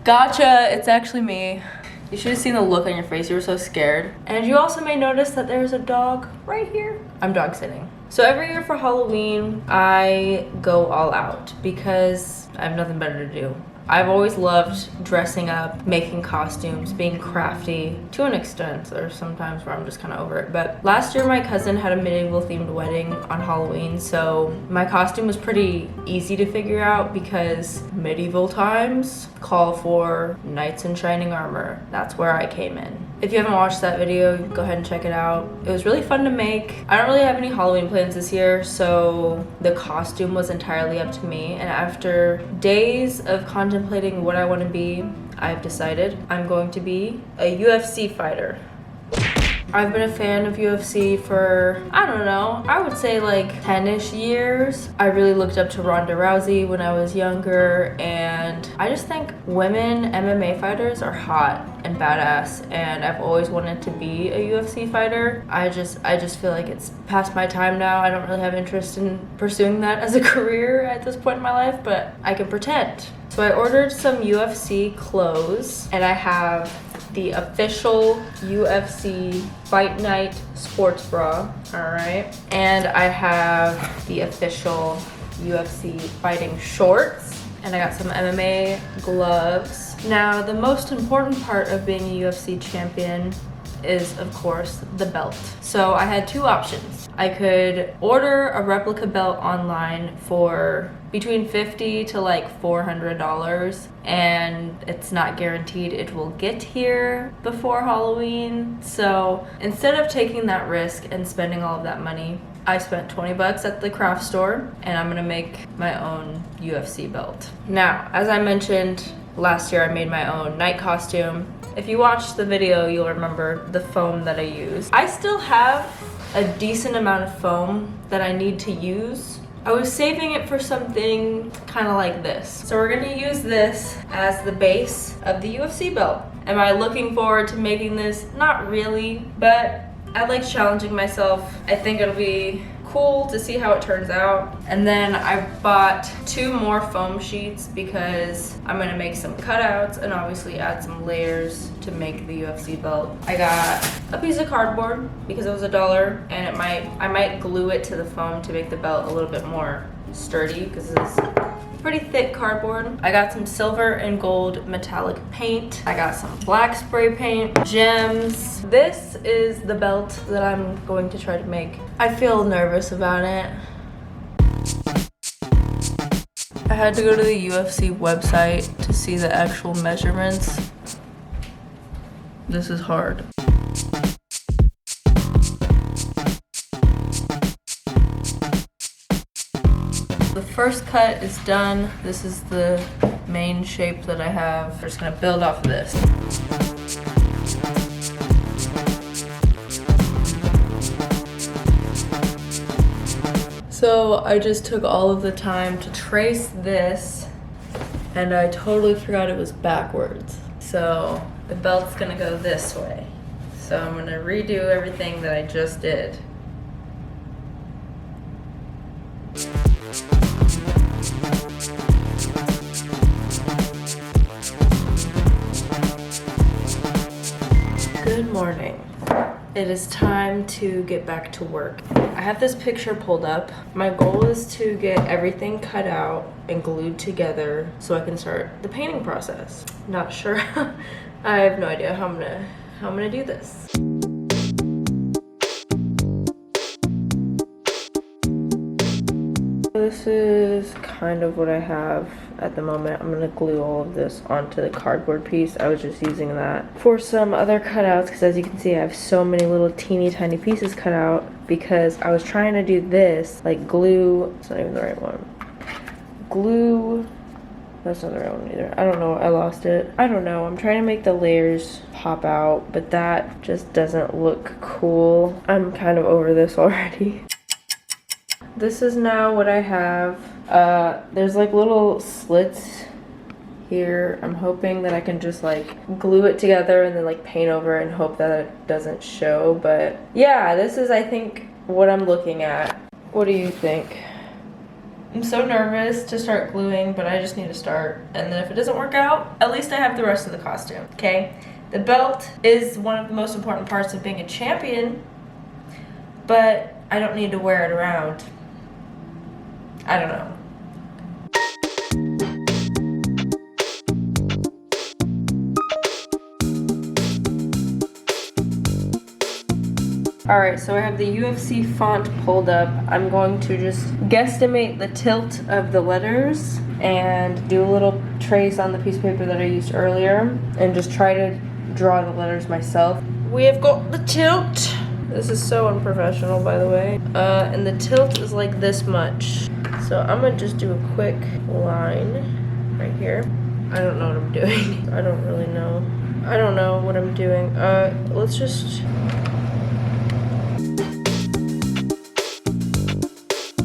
Gotcha, it's actually me. You should have seen the look on your face. You were so scared. And you also may notice that there's a dog right here. I'm dog sitting. So every year for Halloween, I go all out because I have nothing better to do. I've always loved dressing up, making costumes, being crafty to an extent. There's sometimes where I'm just kind of over it. But last year my cousin had a medieval themed wedding on Halloween, so my costume was pretty easy to figure out because medieval times call for knights in shining armor. That's where I came in. If you haven't watched that video, go ahead and check it out. It was really fun to make. I don't really have any Halloween plans this year, so the costume was entirely up to me. And after days of contemplating what I want to be, I've decided I'm going to be a UFC fighter. I've been a fan of UFC for, I don't know, I would say like 10-ish years. I really looked up to Ronda Rousey when I was younger, and I just think women MMA fighters are hot and badass, and I've always wanted to be a UFC fighter. I just feel like it's past my time now. I don't really have interest in pursuing that as a career at this point in my life, but I can pretend. So I ordered some UFC clothes, and I have the official UFC Fight Night sports bra, all right? And I have the official UFC fighting shorts, and I got some MMA gloves. Now, the most important part of being a UFC champion is, of course, the belt. So I had two options. I could order a replica belt online for between $50 to like $400, and it's not guaranteed it will get here before Halloween. So instead of taking that risk and spending all of that money, I spent 20 bucks at the craft store, and I'm gonna make my own UFC belt. Now, as I mentioned, last year I made my own night costume. If you watched the video, you'll remember the foam that I used. I still have a decent amount of foam that I need to use. I was saving it for something kind of like this. So we're gonna use this as the base of the UFC belt. Am I looking forward to making this? Not really, but I like challenging myself. I think it'll be cool to see how it turns out. And then I bought 2 more foam sheets because I'm gonna make some cutouts and obviously add some layers to make the UFC belt. I got a piece of cardboard because it was $1, and I might glue it to the foam to make the belt a little bit more sturdy because it's pretty thick cardboard. I got some silver and gold metallic paint. I got some black spray paint, gems. This is the belt that I'm going to try to make. I feel nervous about it. I had to go to the UFC website to see the actual measurements. This is hard. The first cut is done. This is the main shape that I have. I'm just gonna build off of this. So I just took all of the time to trace this, and I totally forgot it was backwards. So the belt's gonna go this way. So I'm gonna redo everything that I just did. Good morning. It is time to get back to work. I have this picture pulled up. My goal is to get everything cut out and glued together so I can start the painting process. Not sure. I have no idea how I'm gonna do this. This is kind of what I have at the moment. I'm gonna glue all of this onto the cardboard piece. I was just using that for some other cutouts because, as you can see, I have so many little teeny tiny pieces cut out because I was trying to do this, like glue. It's not even the right one. Glue. That's not the right one either. I don't know. I lost it. I don't know. I'm trying to make the layers pop out, but that just doesn't look cool. I'm kind of over this already. This is now what I have. There's like little slits here. I'm hoping that I can just like glue it together and then like paint over and hope that it doesn't show. But yeah, this is, I think, what I'm looking at. What do you think? I'm so nervous to start gluing, but I just need to start. And then if it doesn't work out, at least I have the rest of the costume, okay? The belt is one of the most important parts of being a champion, but I don't need to wear it around. I don't know. Alright, so I have the UFC font pulled up. I'm going to just guesstimate the tilt of the letters and do a little trace on the piece of paper that I used earlier and just try to draw the letters myself. We have got the tilt. This is so unprofessional, by the way. And the tilt is like this much. So I'm gonna just do a quick line right here. I don't know what I'm doing. I don't really know. I don't know what I'm doing. Let's just...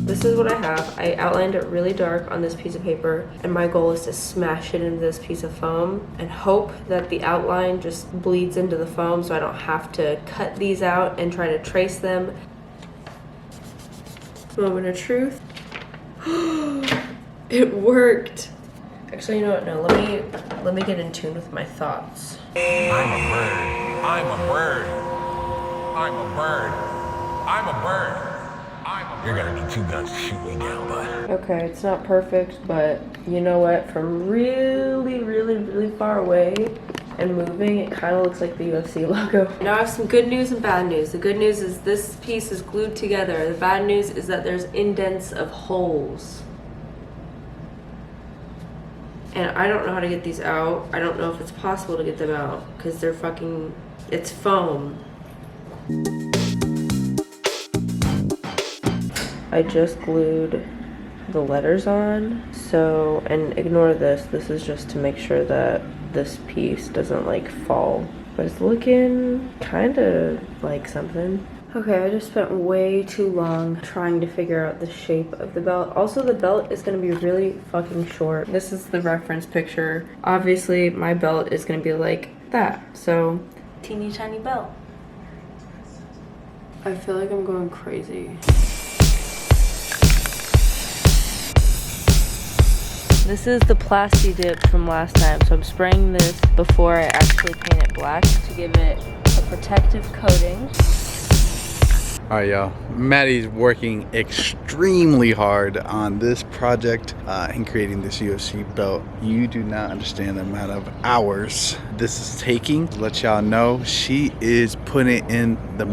This is what I have. I outlined it really dark on this piece of paper, and my goal is to smash it into this piece of foam and hope that the outline just bleeds into the foam so I don't have to cut these out and try to trace them. Moment of truth. It worked. Actually, you know what? No, let me get in tune with my thoughts. I'm a bird. I'm a bird. I'm a bird. I'm a bird. You're gonna need 2 guns to shoot me down, bud. Okay, it's not perfect, but you know what? From really far away and moving, it kind of looks like the UFC logo. Now I have some good news and bad news. The good news is this piece is glued together. The bad news is that there's indents of holes. And I don't know how to get these out. I don't know if it's possible to get them out because they're fucking, it's foam. I just glued the letters on, so, and ignore this. This is just to make sure that this piece doesn't like fall. But it's looking kind of like something. Okay, I just spent way too long trying to figure out the shape of the belt. Also, the belt is gonna be really fucking short. This is the reference picture. Obviously, my belt is gonna be like that. So, teeny tiny belt. I feel like I'm going crazy. This is the Plasti Dip from last time, so I'm spraying this before I actually paint it black to give it a protective coating. Alright y'all, Maddie's working extremely hard on this project in creating this UFC belt. You do not understand the amount of hours this is taking. To let y'all know, she is putting in the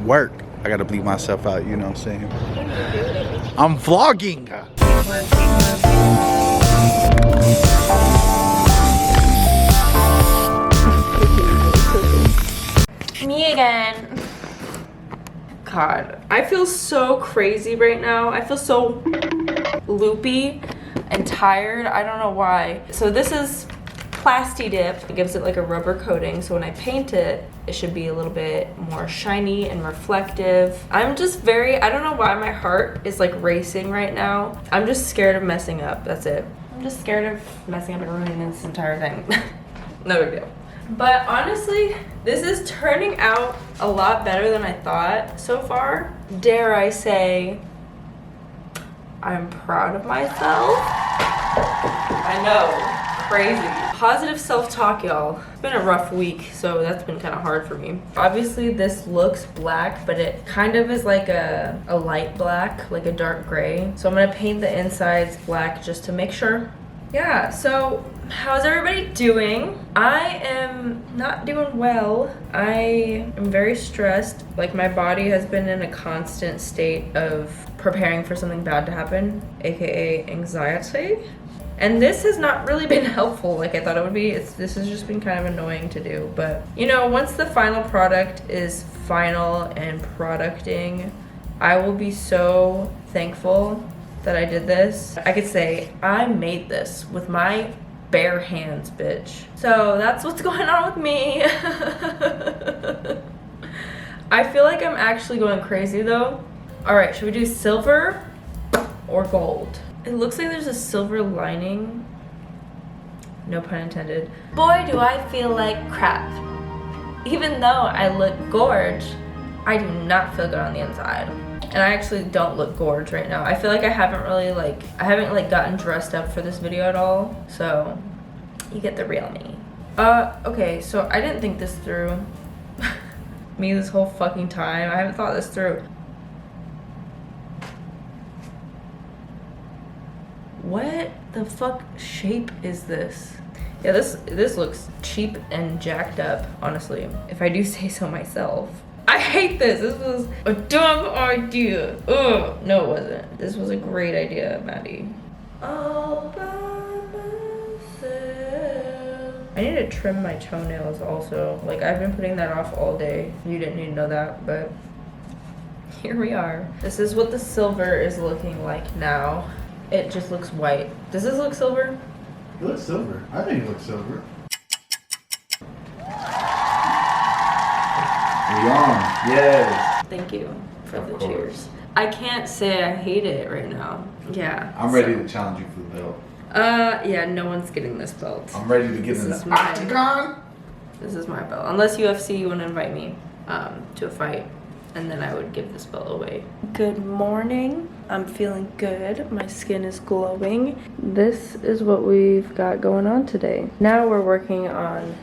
work. I gotta bleep myself out, you know what I'm saying? I'm vlogging! Me again. God, I feel so crazy right now. I feel so loopy and tired. I don't know why. So this is Plasti Dip. It gives it like a rubber coating, so when I paint it, it should be a little bit more shiny and reflective. I'm just I don't know why my heart is like racing right now. I'm just scared of messing up, that's it. I'm just scared of messing up and ruining this entire thing. No big deal. But honestly, this is turning out a lot better than I thought so far. Dare I say, I'm proud of myself. I know, crazy. Positive self-talk, y'all. It's been a rough week, so that's been kind of hard for me. Obviously, this looks black, but it kind of is like a light black, like a dark gray. So I'm gonna paint the insides black just to make sure. Yeah, so how's everybody doing? I am not doing well. I am very stressed. Like, my body has been in a constant state of preparing for something bad to happen, aka anxiety. And this has not really been helpful like I thought it would be. This has just been kind of annoying to do. But, you know, once the final product is final and producting, I will be so thankful that I did this. I could say, I made this with my bare hands, bitch. So that's what's going on with me. I feel like I'm actually going crazy though. All right, should we do silver or gold? It looks like there's a silver lining. No pun intended. Boy, do I feel like crap. Even though I look gorge, I do not feel good on the inside. And I actually don't look gorgeous right now. I feel like I haven't gotten dressed up for this video at all. So you get the real me. Okay, so I didn't think this through. Me this whole fucking time. I haven't thought this through. What the fuck shape is this? Yeah, this looks cheap and jacked up, honestly, if I do say so myself. I hate this. This was a dumb idea. Ugh. No, it wasn't. This was a great idea, Maddie. All by myself. I need to trim my toenails also. Like, I've been putting that off all day. You didn't need to know that, but here we are. This is what the silver is looking like now. It just looks white. Does this look silver? It looks silver. I think it looks silver. Yes. Thank you for the cheers. I can't say I hate it right now. Yeah. I'm ready to challenge you for the belt. Yeah, no one's getting this belt. I'm ready to get in the octagon. This is my belt. Unless UFC you want to invite me to a fight, and then I would give this belt away. Good morning. I'm feeling good. My skin is glowing. This is what we've got going on today. Now we're working on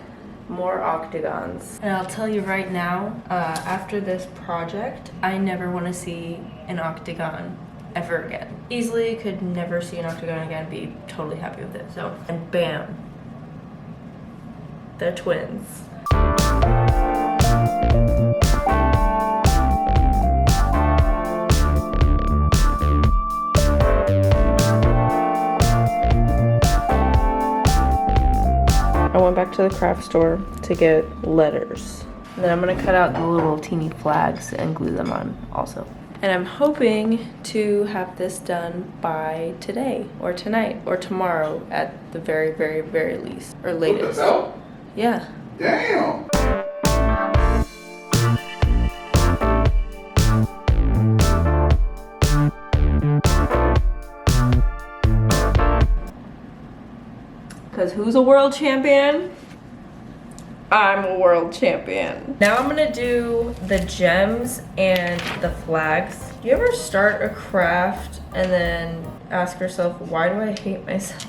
more octagons. And I'll tell you right now, after this project, I never want to see an octagon ever again. Easily could never see an octagon again, be totally happy with it. So, and bam, they're twins. I went back to the craft store to get letters. And then I'm gonna cut out the little teeny flags and glue them on also. And I'm hoping to have this done by today or tonight or tomorrow at the very, very, very least or latest. Yeah. Damn. Because who's a world champion? I'm a world champion. Now I'm gonna do the gems and the flags. Do you ever start a craft and then ask yourself, why do I hate myself?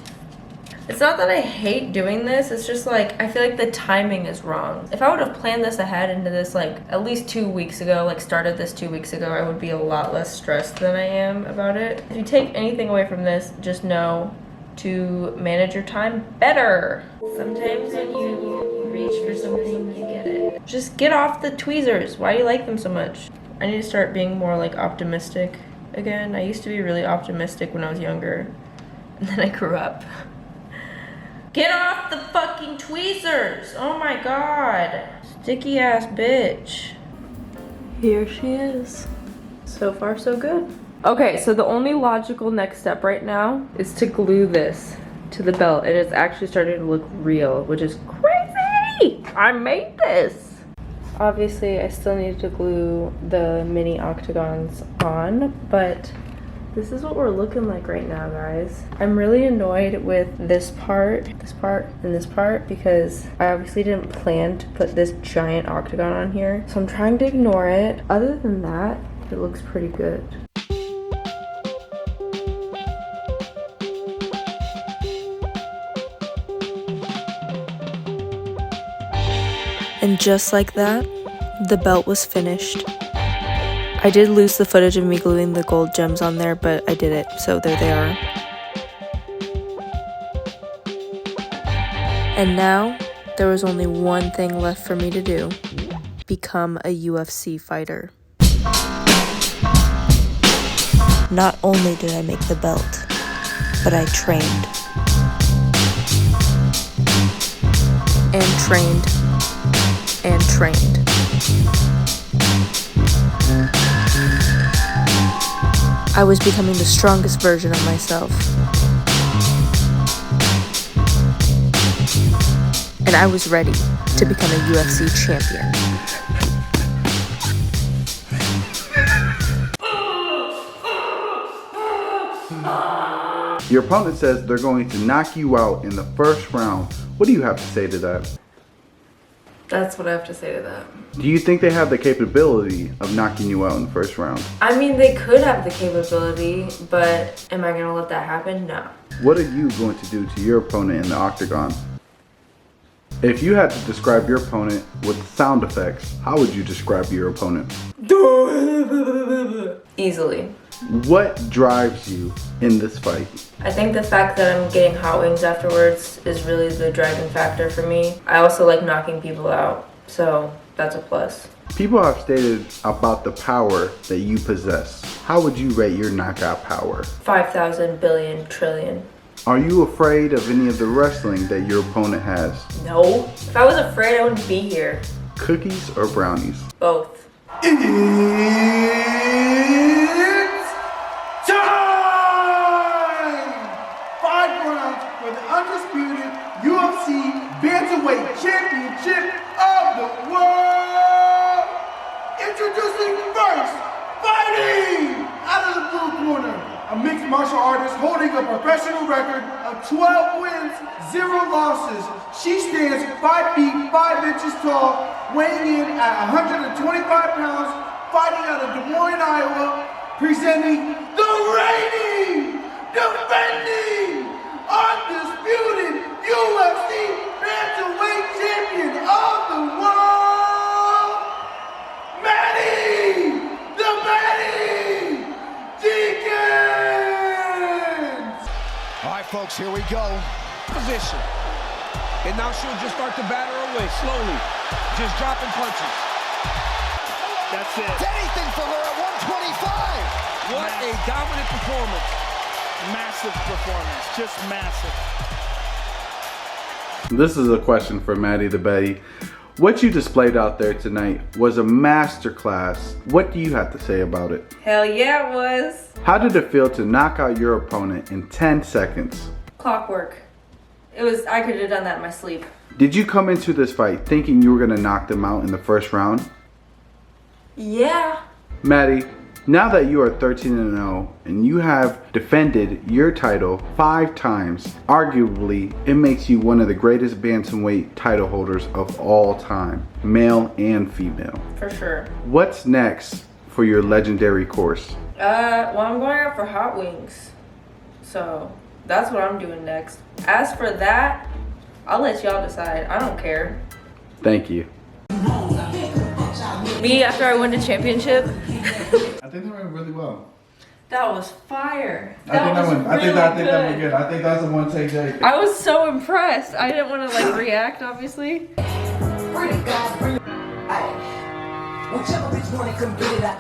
It's not that I hate doing this, it's just like, I feel like the timing is wrong. If I would have planned this ahead into this like at least 2 weeks ago, like started this 2 weeks ago, I would be a lot less stressed than I am about it. If you take anything away from this, just know to manage your time better. Sometimes when you reach for something, you get it. Just get off the tweezers. Why do you like them so much? I need to start being more like optimistic again. I used to be really optimistic when I was younger, and then I grew up. Get off the fucking tweezers! Oh my god. Sticky ass bitch. Here she is. So far so good. Okay, so the only logical next step right now is to glue this to the belt, and it's actually starting to look real, which is crazy! I made this! Obviously, I still need to glue the mini octagons on, but this is what we're looking like right now, guys. I'm really annoyed with this part, and this part, because I obviously didn't plan to put this giant octagon on here, so I'm trying to ignore it. Other than that, it looks pretty good. And just like that, the belt was finished. I did lose the footage of me gluing the gold gems on there, but I did it, so there they are. And now, there was only one thing left for me to do. Become a UFC fighter. Not only did I make the belt, but I trained. And trained. And trained. I was becoming the strongest version of myself. And I was ready to become a UFC champion. Your opponent says they're going to knock you out in the first round. What do you have to say to that? That's what I have to say to that. Do you think they have the capability of knocking you out in the first round? I mean, they could have the capability, but am I gonna let that happen? No. What are you going to do to your opponent in the octagon? If you had to describe your opponent with sound effects, how would you describe your opponent? Easily. What drives you in this fight? I think the fact that I'm getting hot wings afterwards is really the driving factor for me. I also like knocking people out, so that's a plus. People have stated about the power that you possess. How would you rate your knockout power? 5,000 billion trillion. Are you afraid of any of the wrestling that your opponent has? No. If I was afraid, I wouldn't be here. Cookies or brownies? Both. It's time! 5 rounds for the undisputed UFC Bantamweight Championship of the world! Introducing first, fighting out of the blue corner, a mixed martial artist holding a professional record of 12 wins, 0 losses. She stands 5 feet 5 inches tall, weighing in at 125 pounds, fighting out of Des Moines, Iowa, presenting the reigning, defending, undisputed UFC Bantamweight Champion of the world, Maddie, the Maddie Deacons! All right, folks, here we go. Position. And now she'll just start to batter away slowly. Just dropping punches. That's it. Anything for her at 125. What a dominant performance. Massive performance. Just massive. This is a question for Maddie the Betty. What you displayed out there tonight was a masterclass. What do you have to say about it? Hell yeah, it was. How did it feel to knock out your opponent in 10 seconds? Clockwork. I could have done that in my sleep. Did you come into this fight thinking you were gonna knock them out in the first round? Yeah. Maddie, now that you are 13-0 and you have defended your title 5 times, arguably it makes you one of the greatest bantamweight title holders of all time, male and female. For sure. What's next for your legendary course? Well, I'm going out for hot wings. So that's what I'm doing next. As for that, I'll let y'all decide. I don't care. Thank you. Me after I win the championship. I think that went really well. That was fire. I think that went good. I think that's a one take Jake. I was so impressed. I didn't want to like react, obviously. Whichever bitch wanna come get it, I